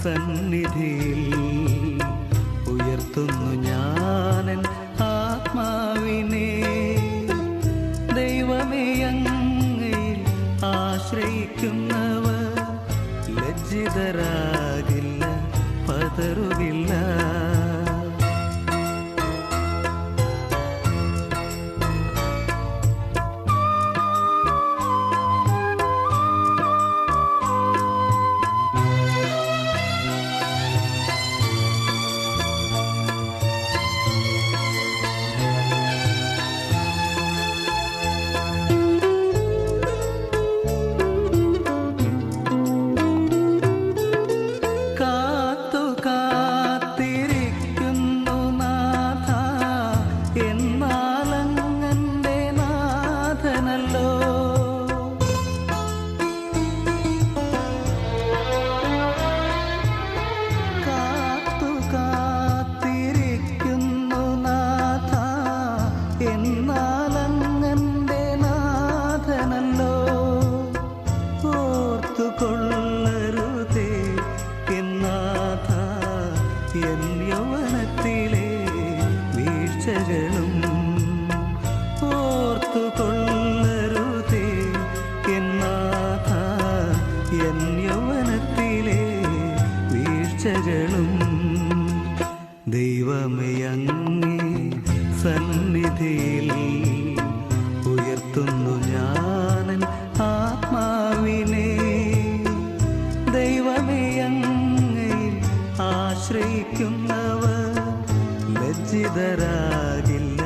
സന്നിധിയിൽ ഉയർത്തുന്നു ഞാനൻ ആത്മാവിനെ. ദൈവമേ അങ്ങയിൽ ആശ്രയിക്കുന്നവർ ലജ്ജിതരാകില്ല, പതറുകില്ല. യൗവനത്തിലെ വീഴ്ചകളും ഓർത്തുകൊള്ളരുതേ എന്നാഥ, എൻ യൗവനത്തിലെ വീഴ്ചകളും. ദൈവമേ അങ്ങേ സന്നിധിയിൽ ഉയർത്തുന്നു ഞാനൻ ആത്മാവിനെ. ദൈവമേ അങ്ങയിൽ ആശ്രയിക്കുന്നവർ ലജ്ജിതരാകില്ല,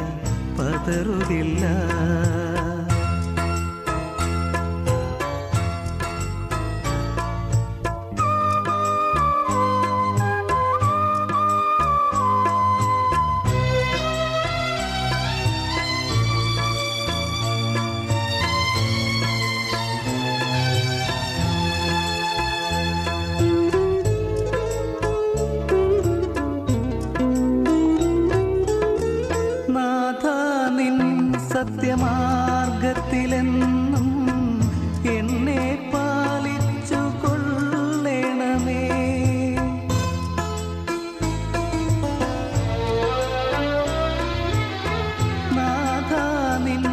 പതറുകില്ല. സത്യമാർഗത്തിലെന്നും എന്നെ പാലിച്ചു കൊള്ളണമേ. നാഥാ നിൻ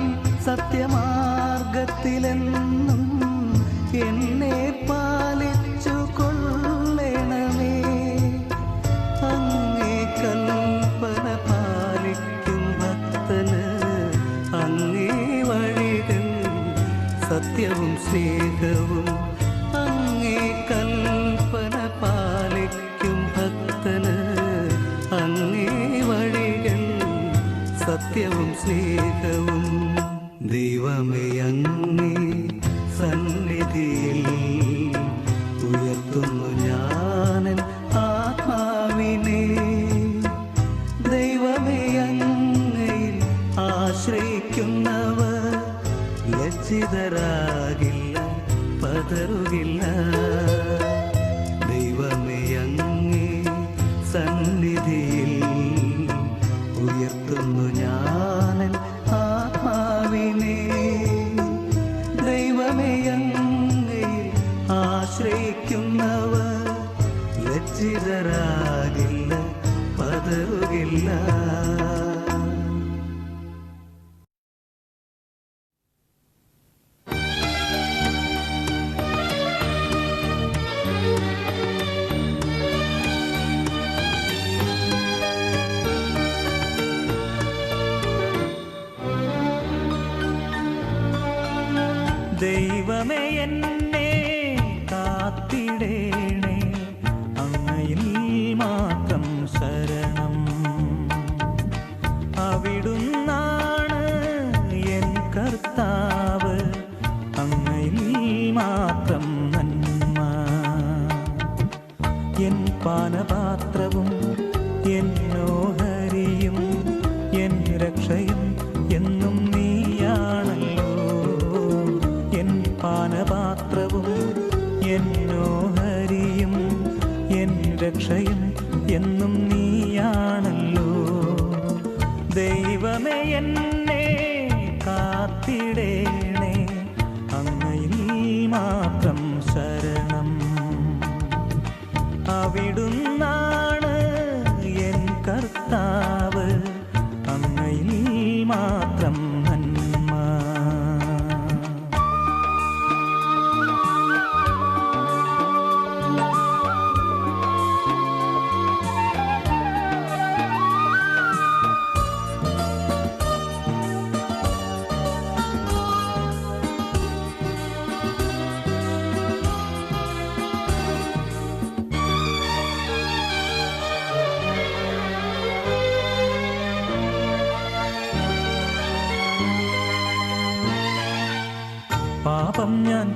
സത്യമാർഗത്തിലെന്നും എന്നെ പാലിച്ചു കൊള്ളണമേ. അങ്ങേ കൽപ്പന പാലിക്കും ഭക്തന് അങ്ങേ വഴികൾ സത്യവും സ്നേഹവും. അങ്ങേ കൽപ്പന പാലിക്കും ഭക്തന് അങ്ങേ വഴികൾ സത്യവും സ്നേഹവും. ദൈവമേ അങ്ങേ സന്നിധിയിൽ ഉയർത്തുന്നു ഞാനൻ ആത്മാവിനെ. ദൈവമേ അങ്ങയിൽ ആശ്രയിക്കുന്നവർ ലജ്ജിതരാകില്ല, പതറുകില്ല. ദൈവമേ അങ്ങേ സന്നിധിയിൽ ഉയർത്തുന്നു ഞാനൻ ആത്മാവിനെ. ദൈവമേ അങ്ങയിൽ ആശ്രയിക്കുന്നവർ ലജ്ജിതരാകില്ല, പതറുകില്ല. ദൈവമേ എന്നെ കാത്തിടേണേ, അങ്ങയിൽ മാത്രം ശരണം. അവിടുന്നാണ് എൻ കർത്താവ്, അങ്ങയിൽ മാത്രം നന്മ. എൻ പാനപാത്രവും എൻ ഓഹരിയും എൻ രക്ഷയും എന്നും നീയാണല്ലോ. എൻ പാനപാത്രവും എൻ ഓഹരിയും എൻ രക്ഷയും എന്നും നീയാണല്ലോ. ദൈവമേ എന്നെ കാത്തിടേണേ, അങ്ങയിൽ മാത്രം ശരണം.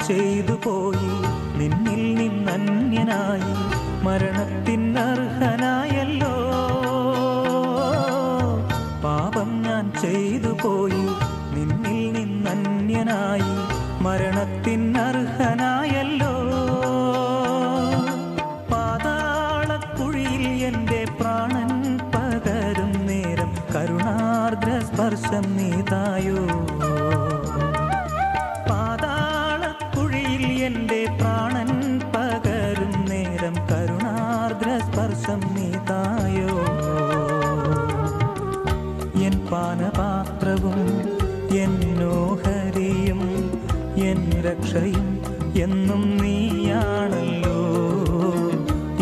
ചെയ്തു പോയി, നിന്നിൽ നിന്നന്യനായി, മരണത്തിനർഹനായല്ലോ. പാപം ഞാൻ ചെയ്തു പോയി, നിന്നിൽ നിന്നന്യനായി, മരണത്തിനർഹനായല്ലോ. പാതാളക്കുഴിയിൽ എൻ്റെ പ്രാണൻ പകരും നേരം കരുണാർദ്ര സ്പർശം നീതായോ. പാതാളക്കുഴിയിൽ എൻ്റെ പ്രാണൻ പകരും നേരം കരുണാർദ്ര സ്പർശം നീതായോ. എൻ പാനപാത്രവും എന്നോഹരിയും എൻ രക്ഷയും എന്നും നീയാണല്ലോ.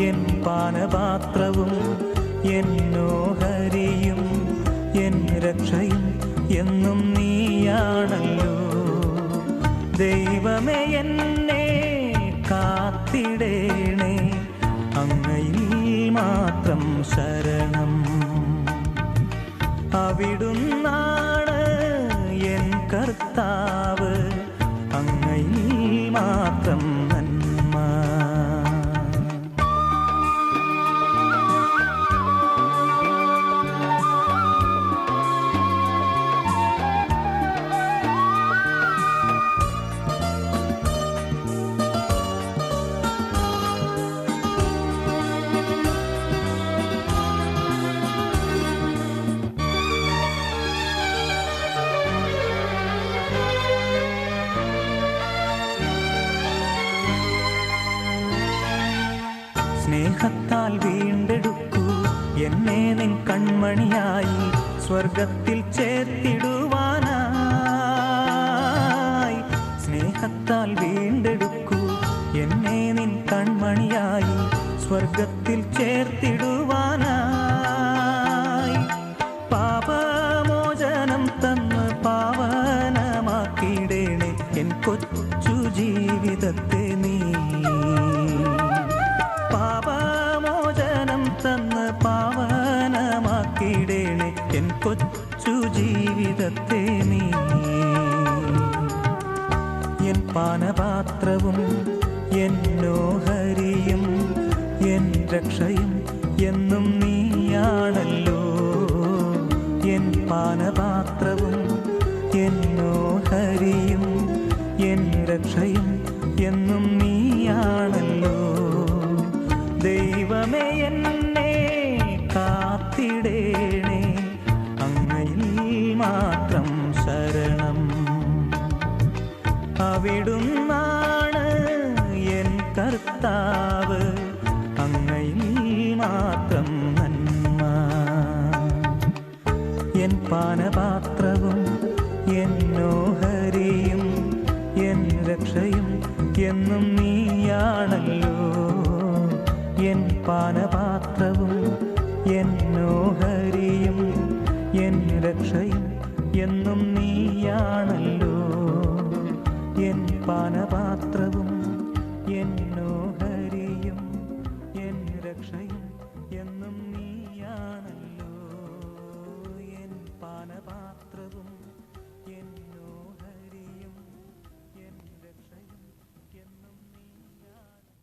എൻ പാനപാത്രവും എന്നോഹരിയും എൻ രക്ഷയും എന്നും നീയാണല്ലോ. ദൈവമേ എന്നെ കാത്തിടേണേ, അങ്ങയിൽ മാത്രം ശരണം. അവിടുന്നാണ് എൻ കർത്താവ്, അങ്ങയിൽ മാത്രം നന്മ. സ്നേഹത്താൽ വീണ്ടെടുക്കൂ എന്നെ നിൻ കൺമണിയായി, സ്വർഗത്തിൽ ചേർത്തിടുവാനായി. സ്നേഹത്താൽ വീണ്ടെടുക്കൂ എന്നെ നിൻ കൺമണിയായി, സ്വർഗത്തിൽ ചേർത്തിടുവാനായി. പാപമോചനം തന്ന് പാവനമാക്കിയിടേണേ എൻ കൊച്ചു ജീവിതത്തെ നീ. പാപമോചനം തന്ന് പാവനമാക്കിയിടേണേ എൻ കൊച്ചു ജീവിതത്തെ നീ. എൻ പാനപാത്രവും എന്നോഹരിയും എൻ രക്ഷയും എന്നും നീയാണല്ലോ. എൻ പാനപാത്രവും എന്നോഹരിയും എൻ രക്ഷയും എന്നും നീയാണല്ലോ. ദൈവമേ എന്നെ കാത്തിടേണേ, അങ്ങയിൽ മാത്രം ശരണം. അവിടുന്നാണ് എൻ കർത്താവ്, അങ്ങയിൽ മാത്രം നന്മ. എൻ പാനപാത്രവും എന്നോഹരിയും എൻ രക്ഷയും എന്നും നീയാണല്ലോ. എൻ പാനപാത്രവും എന്നോഹരിയും എൻ രക്ഷയും എന്നും നീയാണല്ലോ. എൻ പാനപാത്രവും എന്നോഹരിയും എൻ രക്ഷയും എന്നും നീയാണല്ലോ. എൻ പാനപാത്രവും എന്നോഹരിയും എൻ രക്ഷയും എന്നും നീയാണ്.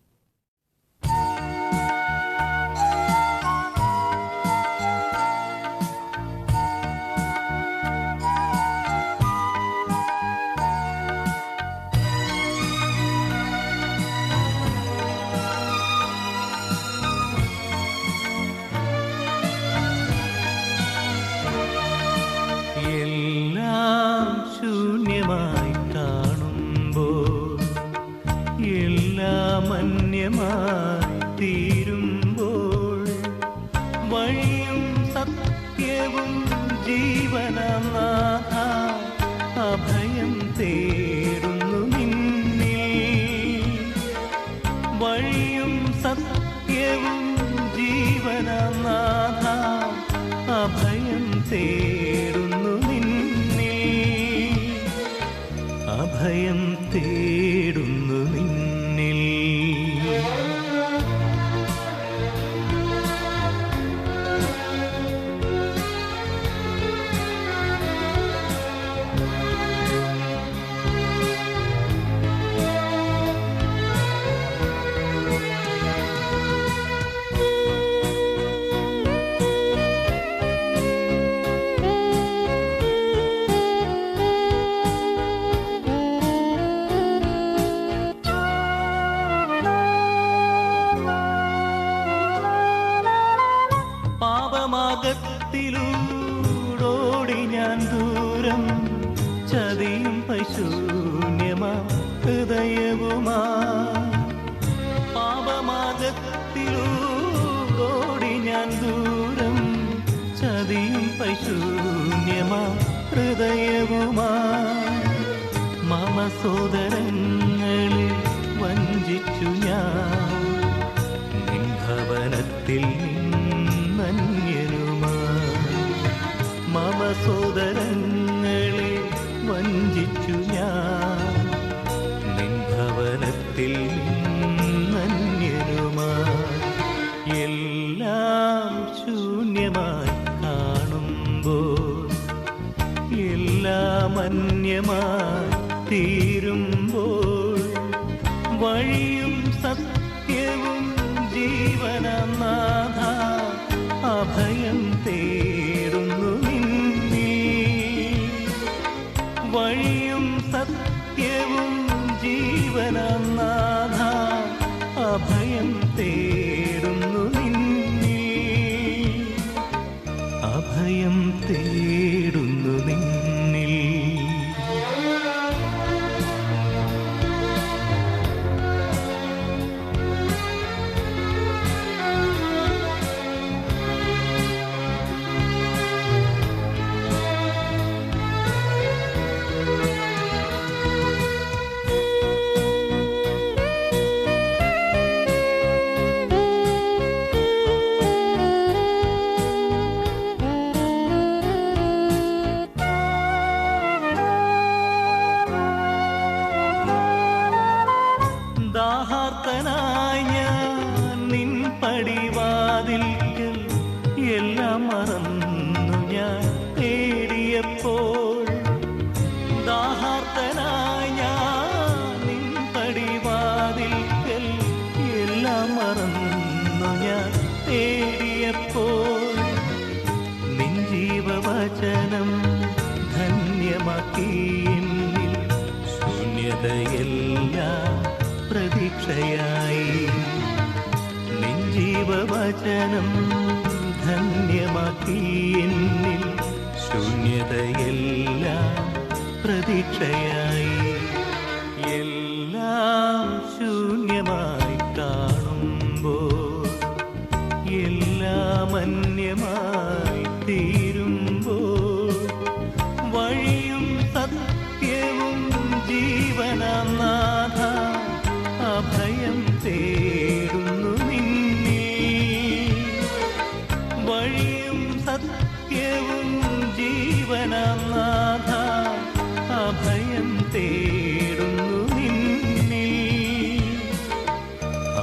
എല്ലാം ശൂന്യമായി കാണുമ്പോൾ, എല്ലാം അന്യമായി തീരുമ്പോൾ, വഴിയും സത്യവും ജീവനാം നാഥ അഭയം തേടുന്നു നിന്നിൽ. വഴിയും സത്യവും ജീവനാം നാഥ അഭയം തേടുന്നു നിന്നിൽ. അഭയം തേടുന്നു നിന്നിൽ. വെല്ലൂടോടി ഞാൻ ദൂരം ചതിയും പശൂന്യമാ ഹൃദയവുമാ മമ സോദരങ്ങളെ വഞ്ചിച്ചു ഞാൻ നിൻ ഭവനത്തിൽ നിന്നന്യനുമാ മമ സോദരങ്ങളെ വഞ്ചിച്ചു ഞാൻ നിൻ ഭവനത്തിൽ നിന്നന്യനുമാ എല്ലാം ശൂന്യമായി കാണുമ്പോൾ എല്ലാം അന്യമായി തീരുമ്പോൾ വഴിയും സത്യവും ജീവനാം നാഥ അഭയം തേടുന്നു നിന്നിൽ വഴിയും സത്യവും ജീവനാം നാഥ അഭയം തേടുന്നു നിന്നിൽ അഭയം തേടുന്നു നിന്നിൽ ദാഹാർത്തനായി ഞാൻ നിൻ പടിവാതിൽക്കൽ എല്ലാം മറന്നു ഞാൻ തേടിയപ്പോൾ ദാഹാർത്തനായി ഞാൻ നിൻ പടിവാതിൽക്കൽ എല്ലാം മറന്നു ഞാൻ തേടിയപ്പോൾ നിൻ ജീവവചനം ധന്യമാക്കി എന്നിൽ ശൂന്യതയെല്ലാം പ്രതീക്ഷയായി നിൻ ജീവവചനം ധന്യമാക്കി എന്നിൽ ശൂന്യതയെല്ലാം പ്രതീക്ഷയായി എല്ലാം ശൂന്യമായി കാണുമ്പോൾ എല്ലാം അന്യമായി തീരുമ്പോൾ വഴിയും സത്യവും ജീവനാം നാഥ അഭയം തേടുന്നു നിന്നിൽ വഴിയും സത്യവും ജീവനാം നാഥ അഭയം തേടുന്നു നിന്നിൽ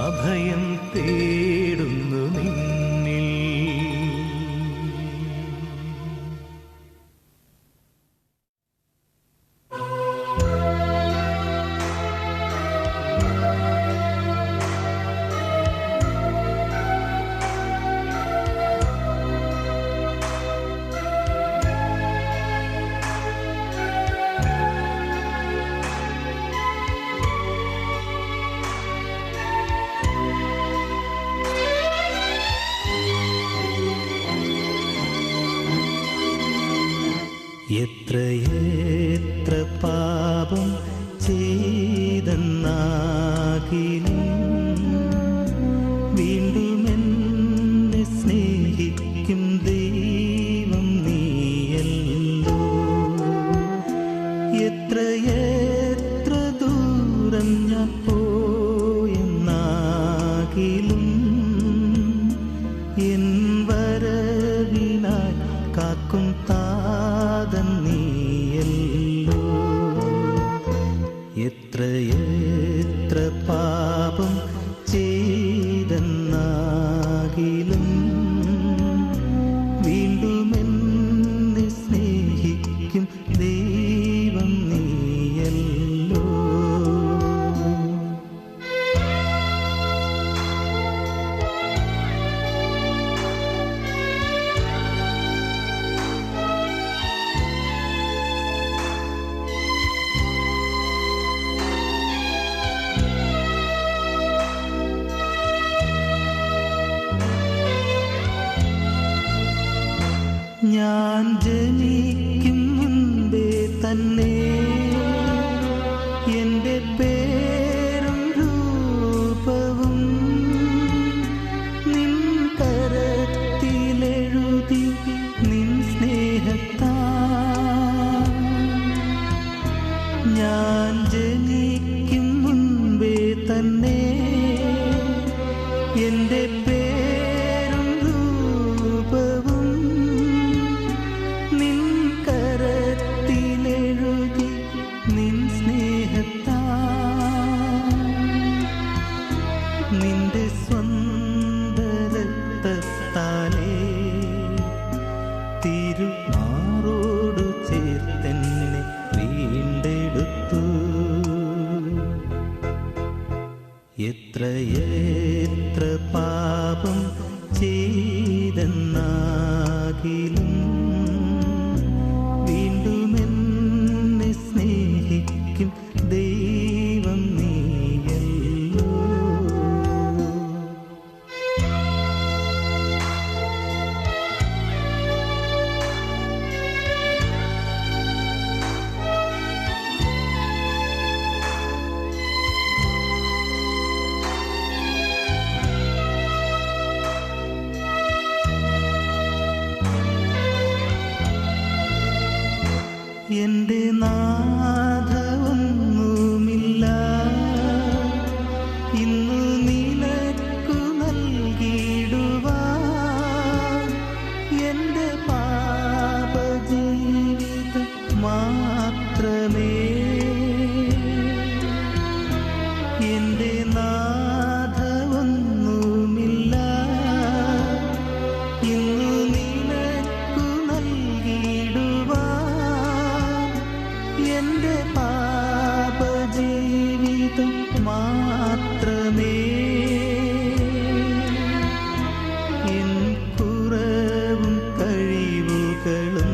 അഭയം തേടുന്നു നിന്നിൽ എത്രയെത്ര പാപം ചെയ്തെന്നാകിലും വീണ്ടും എന്നെ സ്നേഹിക്കും ദൈവം നീയല്ലോ എത്രയെത്ര ദൂരം ഞാൻ പോയെന്നാകിലും എൻ വരവിനായി കാക്കും താതൻ നീയല്ലോ എത്രയെത്ര പാപം ചെയ്തെന്നാകിലും വീണ്ടും എന്നെ സ്നേഹിക്കും ദൈവം നീയല്ലോ ഞാൻ ജനിക്കും മുൻപേ തന്നെ എൻ്റെ പേരും രൂപവും എന്റെ പേരും രൂപവും നിൻ കരത്തിലെഴുതി നിൻ സ്നേഹത്താ നിന്റെ സ്വന്തരക്തത്താലേ തിരുമാറോടു ചേർത്തെന്നെ വീണ്ടെടുത്തു. എത്രയെത്ര പാപം ചെയ്തെന്നാകിലും വീണ്ടും എന്നെ സ്നേഹിക്കും ദൈവം നീയല്ലോ. എന്റെ നാഥ ഒന്നുമില്ല ഇന്നു നിനക്കു നൽകിടുവാൻ. എന്റെ പാപജീവിതം മാത്രമേ എന്റെ നാഥ ഒന്നുമില്ല ഇന്നു നിനക്കു നൽകിടുവാൻ. എന്റെ പാപജീവിതം മാത്രമേ എൻ കുറവും കഴിവുകളും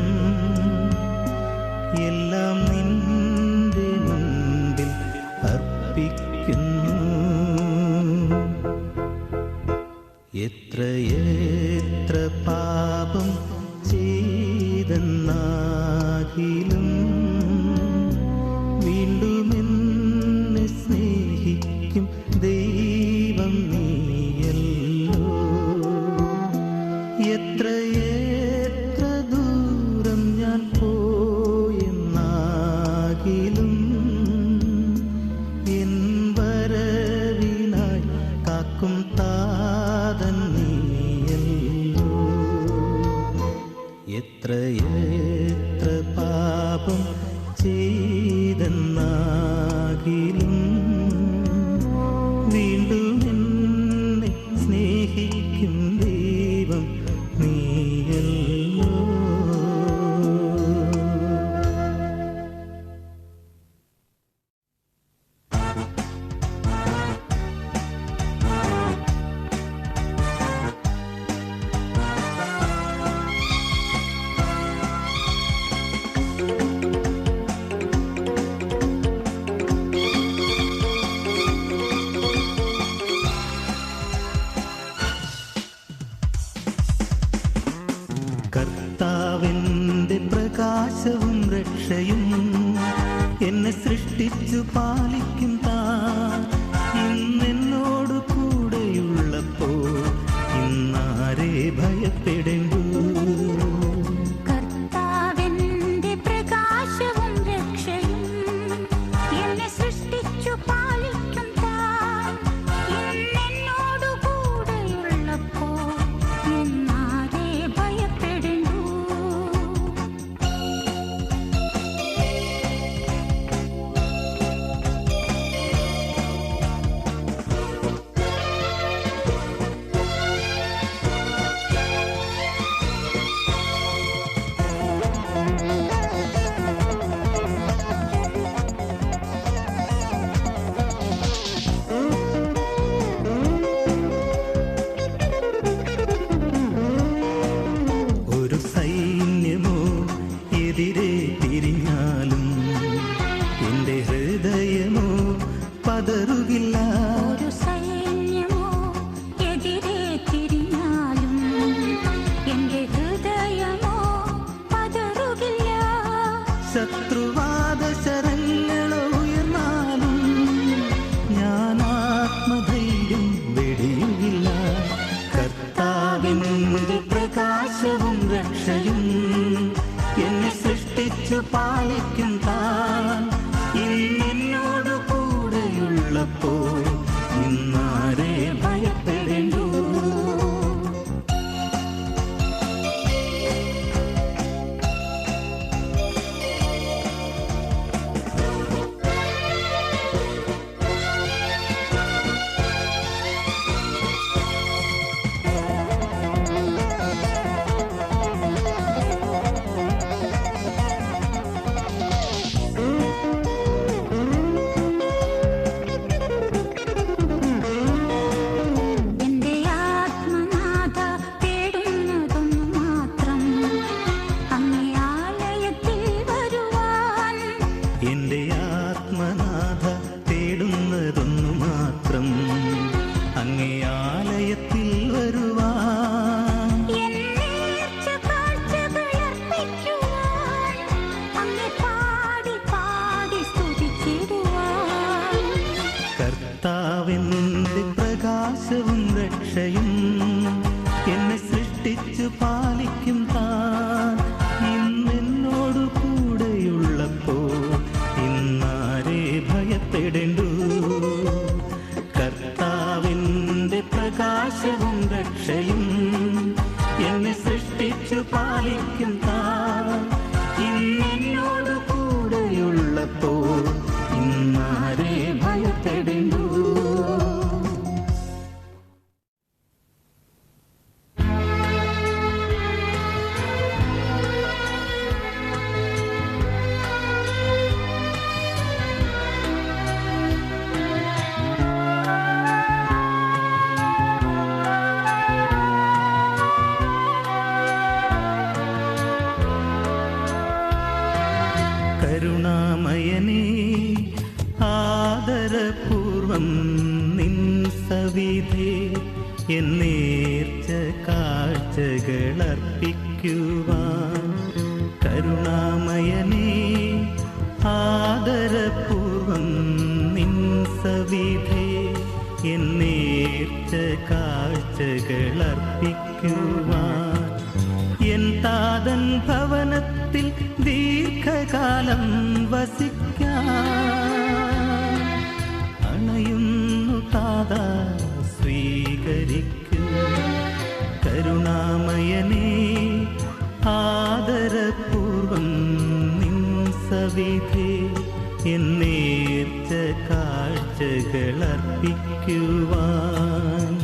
എല്ലാം നിന്റെ മുൻപിൽ അർപ്പിക്കുന്നു. എത്രയെത്ര പാപം ചെയ്തെന്നാകിലും വീണ്ടും എന്നെ സ്നേഹിക്കും ദൈവം നീയല്ലോ. എത്രയെത്ര ദൂരം ഞാൻ പോയെന്നാകിലും എൻ വരവിനായി കാക്കും താതൻ നീയല്ലോ. എത്രയെത്ര പാപം ചെയ്തെന്നാകിലും വീണ്ടും എന്നെ സ്നേഹിക്കും ദൈവം നീയല്ലോ. കർത്താവിൻ്റെ പ്രകാശവും രക്ഷയും എന്നെ സൃഷ്ടിച്ചു പാലിക്കും താൻ. ഇന്നെന്നോട് കൂടെയുള്ളപ്പോൾ ഇന്നാരെ ഭയപ്പെടേണ്ടു. കർത്താവിന്റെ പ്രകാശവും രക്ഷയും എന്നെ സൃഷ്ടിച്ചു പാലിക്കും താൻ. ഇന്നെന്നോട് കൂടെയുള്ളപ്പോൾ ഇന്നാരെ ഭയപ്പെടേണ്ടു. ആലയത്തിൽ വരുവാൻ കർത്താവെന്റെ പ്രകാശവും രക്ഷയും എന്നെ സൃഷ്ടിച്ചു പാലിക്കും താൻ ഇന്നെന്നോടു കൂടെയുള്ളപ്പോൾ ഇന്നാരെ ഭയപ്പെടേണ്ടു കർത്താവിന്റെ പ്രകാശവും രക്ഷയും എന്നെ സൃഷ്ടിച്ചു പാലിക്കും താൻ ഇന്നെന്നോടു കൂടെയുള്ളപ്പോൾ ഇന്നാരെ ഭയപ്പെടേണ്ടു കരുണാമയനേ ആദരപൂർവം നിൻ സവിധേ എന്നേർച്ച കാഴ്ചകളർപ്പിക്കുവാൻ കരുണാമയനേ ആദരപൂർവം നിൻ സവിധേ എന്നേർച്ച കാഴ്ചകളർപ്പിക്കുവാൻ എൻ താതൻ ഭവനത്തിൽ ദീർഘകാലം വസിക്കാൻ അണയുന്നു താതാ സ്വീകരിക്കൂ കരുണാമയനേ ആദരപൂർവം നിൻ സവിധേ എന്നേർച്ച കാഴ്ചകളർപ്പിക്കുവാൻ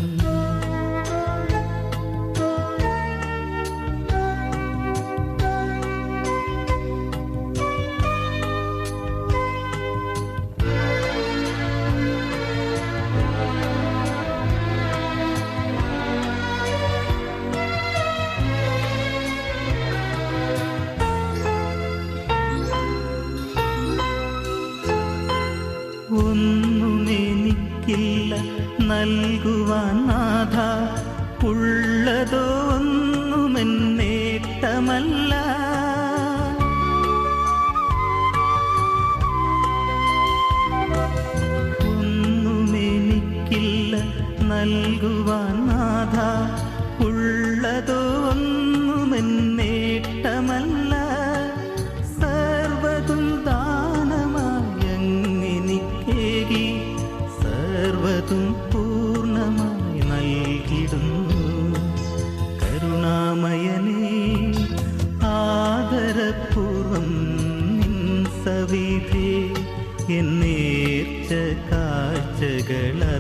ഒന്നുമെനിക്കില്ല നൽകുവാൻ നാഥ ഉള്ളതോ ഒന്നുമെൻ നേട്ടമല്ല ഒന്നുമെനിക്കില്ല നൽകുവാൻ നാഥ ഉള്ളതോ ഒന്നുമെൻ നേട്ടമല്ല സർവതും സർവതും പൂർണ്ണമായി നൽകിടുന്നു കരുണാമയനേ ആദരപൂർവം നിൻ സവിധേ എന്നേർച്ച കാഴ്ചകളർപ്പിക്കുവാൻ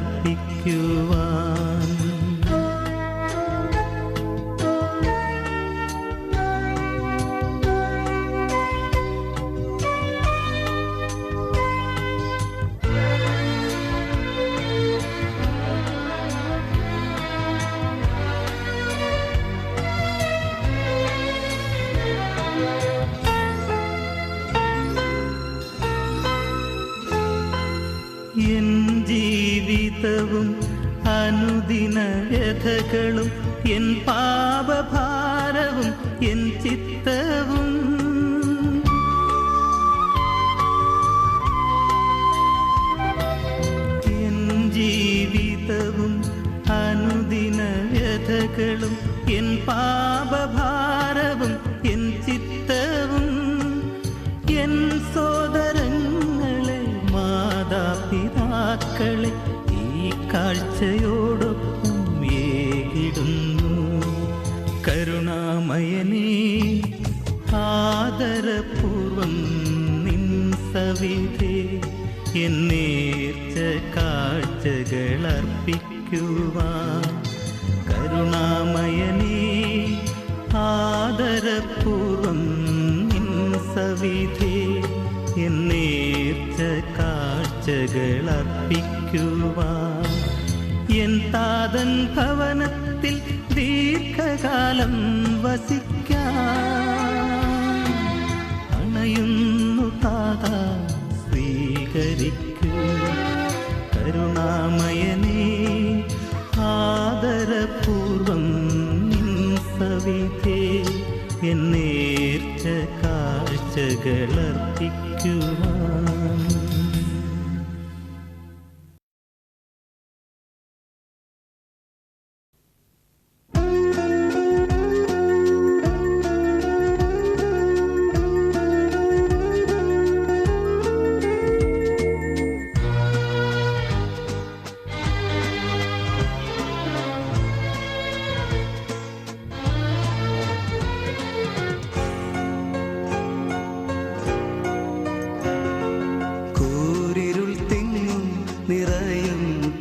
എൻ ജീവിതവും അനുദിന വ്യഥകളും എൻ പാപഭാരവും എൻ ചിത്തവും എൻ ജീവിതവും അനുദിന വ്യഥകളും എൻ പാപഭാരവും എൻ ചിത്തവും എൻ സോദരങ്ങളെ മാതാപിതാക്കളെ ഈ കാഴ്ചയോടൊപ്പം ഏകിടുന്നു കരുണാമയനേ ആദരപൂർവം നിൻ സവിധേ എന്നേർച്ച കാഴ്ചകളർപ്പിക്കുവാൻ കരുണാമയനേ ആദരപൂർവം നിൻ സവിധേ എന്നേർച്ച കാഴ്ചകളർപ്പിക്കുവാൻ എൻ താതൻ ഭവനത്തിൽ ദീർഘകാലം വസിക്കാൻ അണയുന്നു താതാ സ്വീകരിക്കൂ കരുണാമയനേ സാദരപൂർവം നിൻ സവിധേ എന്നേർച്ച കാഴ്ചകളർപ്പിക്കുവാൻ.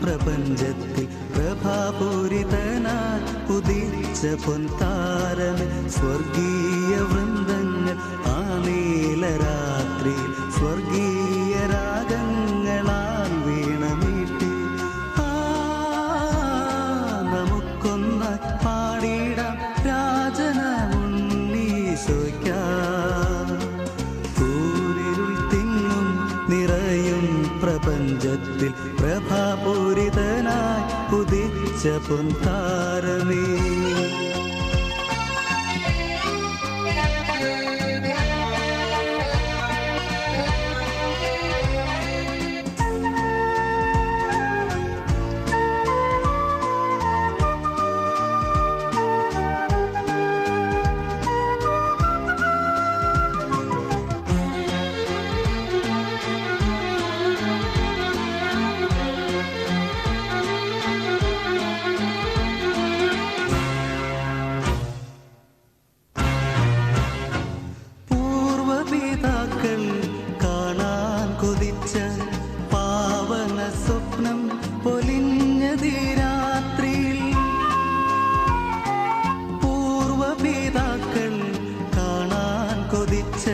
പ്രപഞ്ചത്തിൽ പ്രഭാപൂരിതനായി ഉദിച്ച പൊൻതാരമേ, സ്വർഗീയ വൃന്ദങ്ങൾ ആ നീലരാത്രി സ്വർഗീയ രാഗങ്ങളാൽ വീണമീട്ടി. നമുക്കൊന്നായി പാടിടാം രാജനമുണ്ണീശോയ്ക്കാം. കൂരിരുൾ തിങ്ങും നിറയും പ്രപഞ്ചത്തിൽ പ്രഭാപൂരിതനായി ഉദിച്ച പൊൻതാരമേ. കാണാൻ കൊതിച്ച പാവന സ്വപ്നം പൊലിഞ്ഞതീ രാത്രിയിൽ. പൂർവപിതാക്കൾ കാണാൻ കൊതിച്ച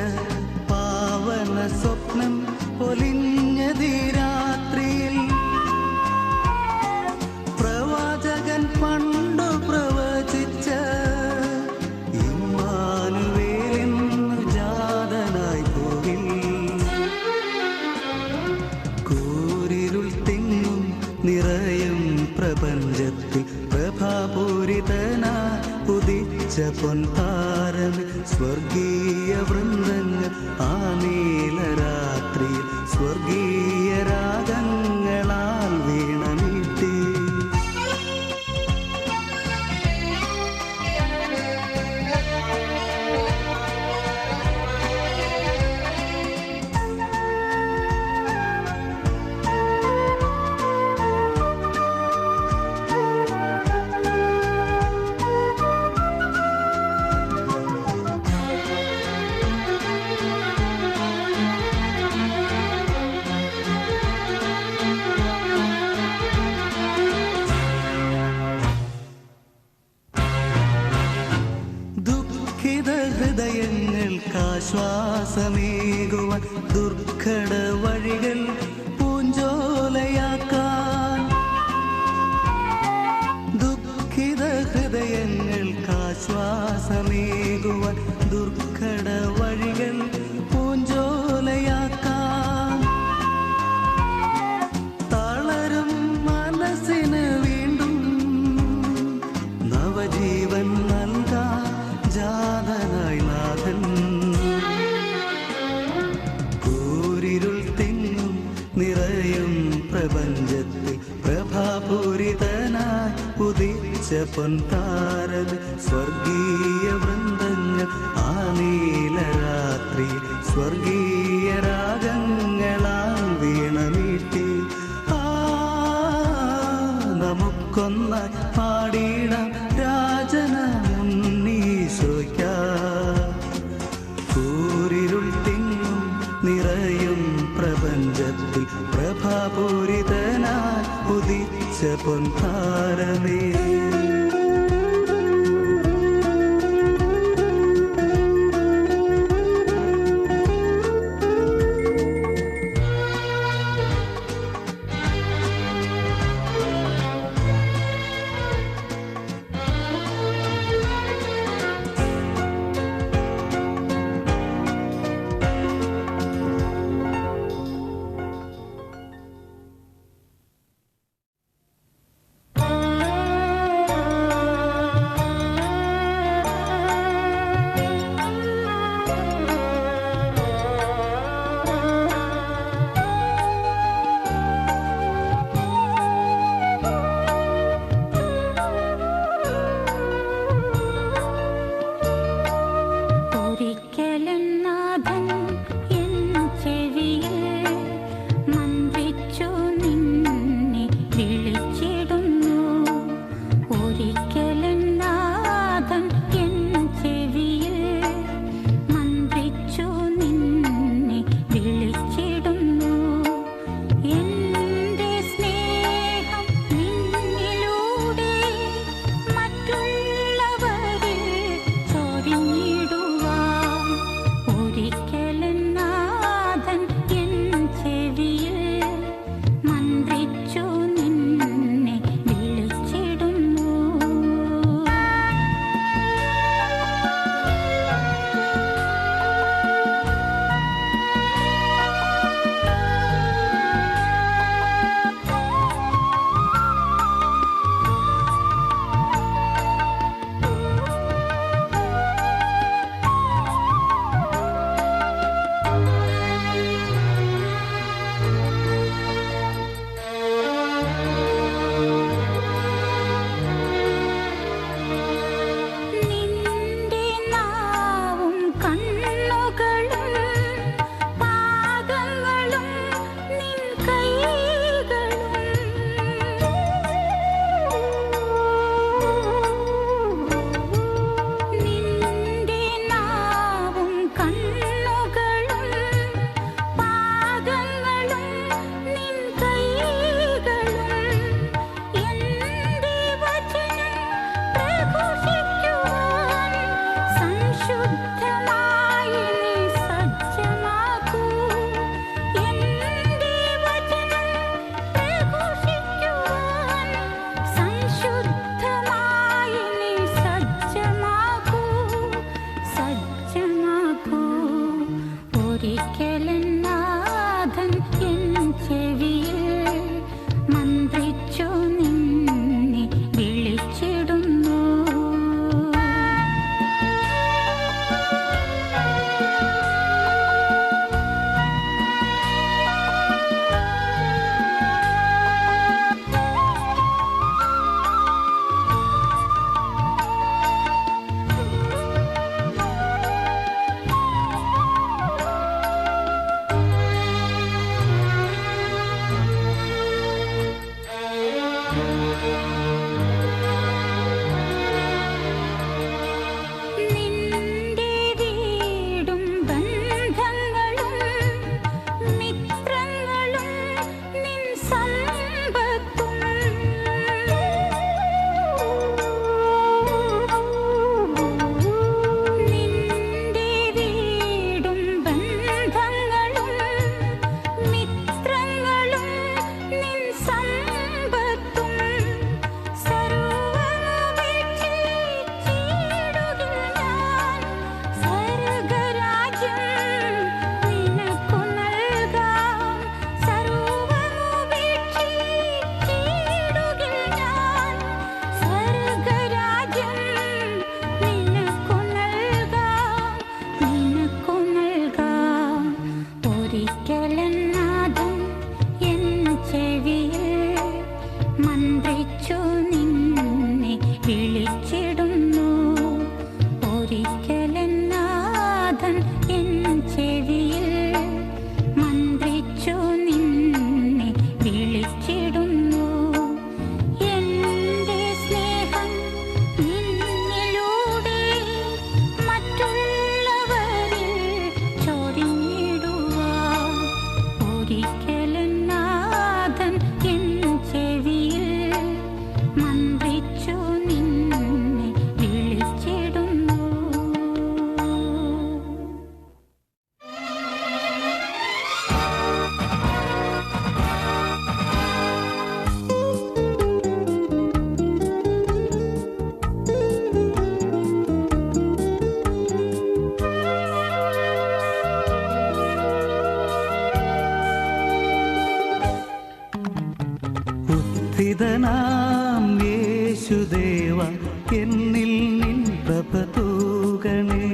പാവന സ്വപ്നം പൊലിഞ്ഞതീ രാത്രിയിൽ. പ്രവാചകൻ പണ്ടു പ്രവചിച്ച നിറയും പ്രപഞ്ചത്തിൽ പ്രഭാപൂരിതനായി ഉദിച്ച പൊൻതാരമേ, സ്വർഗീയ വൃന്ദങ്ങൾ ആ നീലരാത്രിയിൽ സ്വർഗീയ രാഗങ്ങളാൽ വീണമീട്ടി. ഹൃദയങ്ങൾക്കാശ്വാസമേകുവാൻ ദുർഘട വഴികൾ പൂഞ്ചോലയാക്കാൻ. ദുഃഖിത ഹൃദയങ്ങൾക്കാശ്വാസമേകുവാൻ ദുർഘട വഴികൾ പൂഞ്ചോലയാക്കാൻ. തളരും മനസ്സിന് വീണ്ടും നവജീവൻ നൽകാൻ ജാതനായി നാഥൻ. കൂരിരുൾ തിങ്ങും നിറയും പ്രപഞ്ചത്തിൽ പ്രഭാപൂരിതനായി ഉദിച്ച പൊൻതാരമേ, സ്വർഗീയ വൃന്ദങ്ങൾ ആ നീലരാത്രി സ്വർഗീയ രാഗങ്ങളാൽ വീണമീട്ടി. നമുക്കൊന്നായി പാടിടാം രാജനമുണ്ണീശോയ്ക്കാം. കൂരിരുൾ തിങ്ങും നിറയും പ്രപഞ്ചത്തിൽ പ്രഭാപൂരിതനായി ഉദിച്ച പൊൻതാരമേ. വിളിച്ചിടുന്നു. ഒരിക്കലെന്നാഥൻ എൻ ചെവിയിൽ മന്ത്രിച്ചു നിന്നെ വിളിച്ചിടുന്നു. എന്റെ സ്നേഹം നിന്നിലൂടെ മറ്റുള്ളവരിൽ ചൊരിഞ്ഞിടുവാൻ ഒരിക്കലെന്നാഥൻ എൻ ചെവിയിൽ മന്ത്രിച്ചു നിന്നെ വിളിച്ചിടുന്നു. ഉദ്ധിതനാം യേശുദേവ എന്നിൽ നിൻ പ്രഭ തൂകണേ.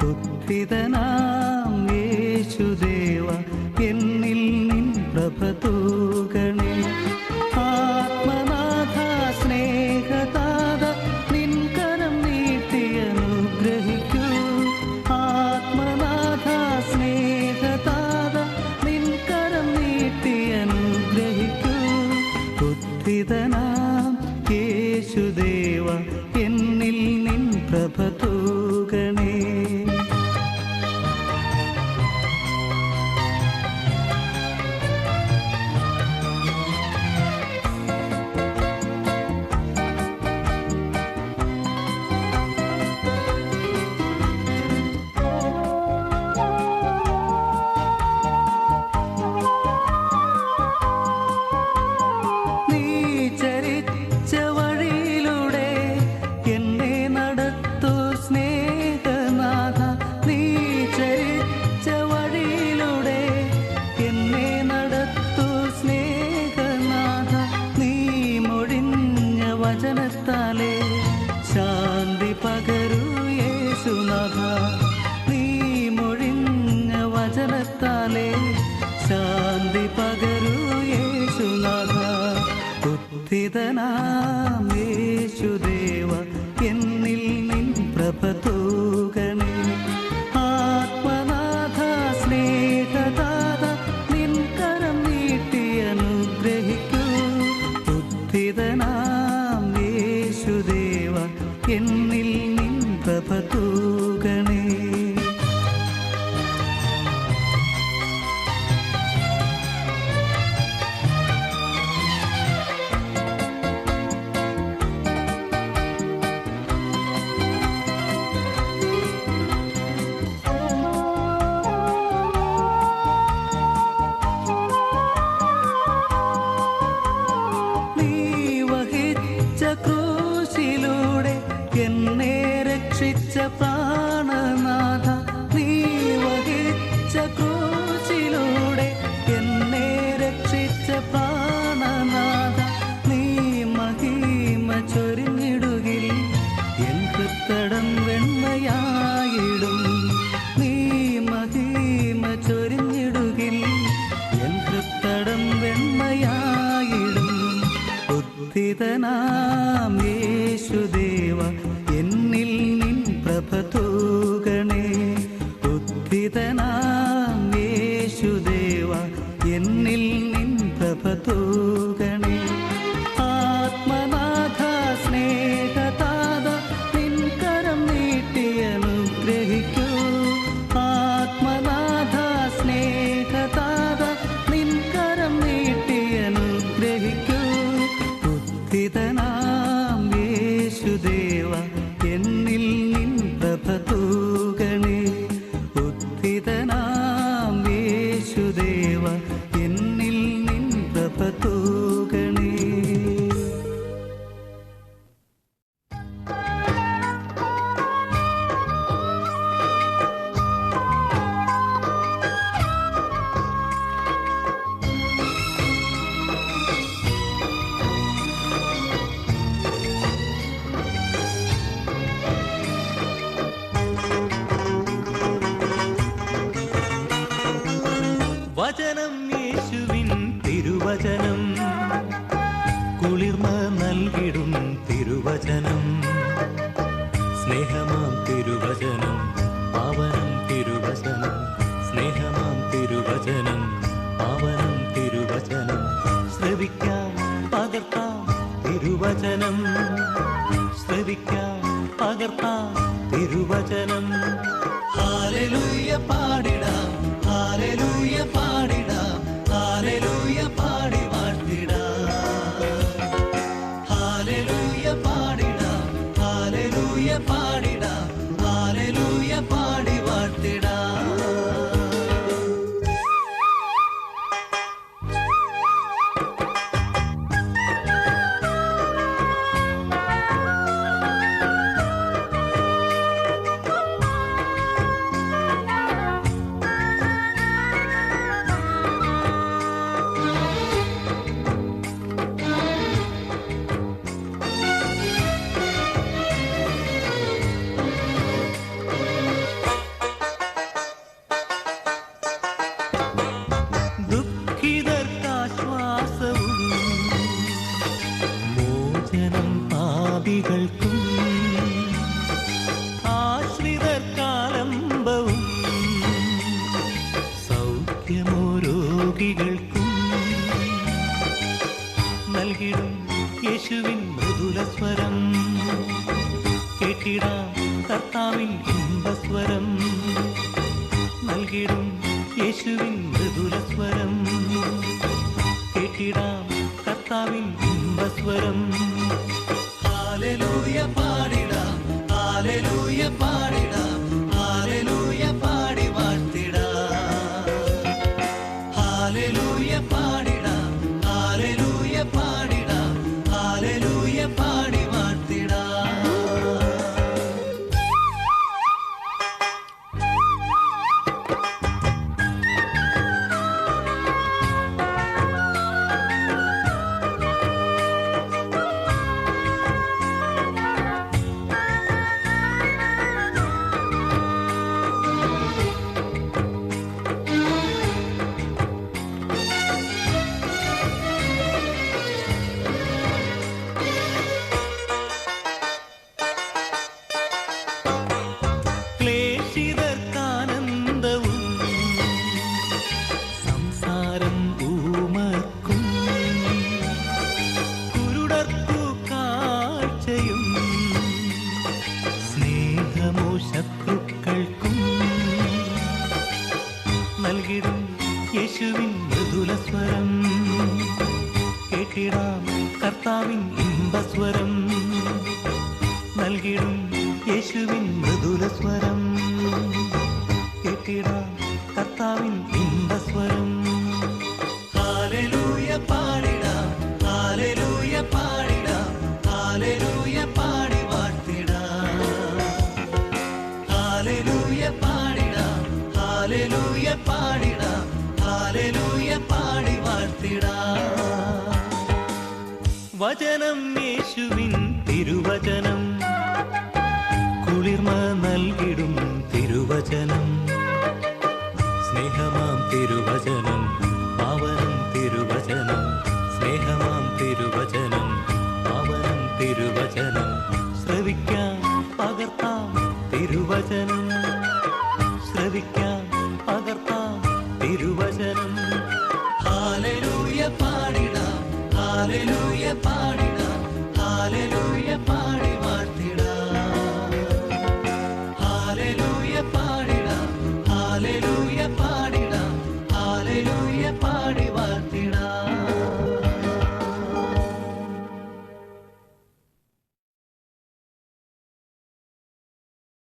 ഉദ്ധിതനാം യേശുദേവ എന്നിൽ നിൻ പ്രഭ തൂകണേ. ആത്മനാഥ സ്നേഹതാത നിൻ കരം നീട്ടി അനുഗ്രഹിക്കൂ. ആത്മനാഥ സ്നേഹതാത നിൻ കരം നീട്ടി അനുഗ്രഹിക്കൂ. ഉദ്ധിതനാം യേശുദേവ എന്നിൽ നിൻ പ്രഭ തൂകണേ. നീ ചരിച്ച വഴിയിലൂടെ എന്നെ നടത്തു സ്നേഹനാഥ. നീ ചരിച്ച വഴിയിലൂടെ എന്നെ നടത്തു സ്നേഹനാഥ. നീ മൊഴിഞ്ഞ വചനത്താലേ ശാന്തി പകരൂ യേശുനാഥ. നീ മൊഴിഞ്ഞ വചനത്താലേ ശാന്തി പകരൂ യേശുനാഥ. ഉദ്ധിതനാം യേശുദേവ എന്നിൽ നിൻ പ്രഭ തൂകണേ. ആത്മനാഥ സ്നേഹദാത നിൻ കരം നീട്ടി അനുഗ്രഹിക്കൂ. ഉദ്ധിതനാം യേശുദേവ എന്നിൽ നിൻ പ്രഭ തൂകണേ. നീ വഹിച്ച ക്രൂശിലൂടെ എന്നെ രക്ഷിച്ച പ്രാണനാഥ. നീ വഹിച്ച ക്രൂശിലൂടെ എന്നെ രക്ഷിച്ച പ്രാണനാഥ. നീ മഹിമ ചൊരിഞ്ഞിടുകിൽ എൻ കൃത്തടം വെണ്മയായിടും. നീ മഹിമ ചൊരിഞ്ഞിടുകിൽ എൻ കൃത്തടം വെണ്മയായിടും. ഉദ്ധിതനാം യേശുദേവ എന്നിൽ നിൻ പ്രഭ തിരുവചനം സ്നേഹമാം തിരുവചനം പാവനം തിരുവചനം സ്നേഹമാം തിരുവചനം പാവനം തിരുവചനം ശ്രവിക്കാം പകർത്താം തിരുവചനം ശ്രവിക്കാം പകർത്താം തിരുവചനം ഹല്ലേലൂയ പാടിടാം ഹല്ലേലൂയ പാടിടാം ഹല്ലേലൂയ പാടി വാഴ്ത്തിടാം ഹല്ലേലൂയ പാടിടാം ഹല്ലേലൂയ പാടിടാം ഹല്ലേലൂയ പാടി വാഴ്ത്തിടാം ദുഃഖിതർക്കാശ്വാസവും മോചനം പാപികൾക്കും ആശ്രിതർക്കാലംബവും സൗഖ്യമോ രോഗികൾക്കും നൽകിടും യേശുവിൻ മൃദുലസ്വരം കേട്ടിടാം കർത്താവിൻ ഇമ്പസ്വരം നൽകിടും യേശുവിൻ മൃദുലസ്വരം കേട്ടിടാം കർത്താവിൻ ഇമ്പസ്വരം ഹല്ലേലൂയ പാടിടാം ഹല്ലേലൂയ പാടിടാം ഹല്ലേലൂയ പാടി വാഴ്ത്തിടാം ഹല്ലേലൂയ പാടിടാം ഹല്ലേലൂയ പാടിടാം ഹല്ലേലൂയ പാടി വാഴ്ത്തിടാം ക്ലേശിതർക്കാനന്ദവും സംസാരം ഊമർക്കും കുരുടർക്കു കാഴ്ചയും സ്നേഹമോ ശത്രുക്കൾക്കും നൽകിടും യേശുവിൻ മൃദുലസ്വരം കേട്ടിടാം കർത്താവിൻ ഇമ്പസ്വരം നൽകിടും യേശുവിൻ മൃദുലസ്വരം കേട്ടിടാം കർത്താവിൻ ഇമ്പസ്വരം ഹല്ലേലൂയ പാടിടാം ഹല്ലേലൂയ പാടിടാം ഹല്ലേലൂയ പാടി വാഴ്ത്തിടാം ഹല്ലേലൂയ പാടിടാം ഹല്ലേലൂയ പാടിടാം ഹല്ലേലൂയ പാടി വാഴ്ത്തിടാം വചനം യേശുവിൻ തിരുവചനം കുളിർമ നൽകിടും തിരുവചനം സ്നേഹമാം തിരുവചനം പാവനം തിരുവചനം സ്നേഹമാം തിരുവചനം പാവനം തിരുവചനം ശ്രവിക്കാം പകർത്താം തിരുവചനം ശ്രവിക്കാം പകർത്താം തിരുവചനം ഹല്ലേലൂയ പാടിടാം ഹല്ലേലൂയ പാടിടാം ഹല്ലേലൂയ പാടി വാഴ്ത്തിടാം ഹല്ലേലൂയ പാടിടാം ഹല്ലേലൂയ പാടി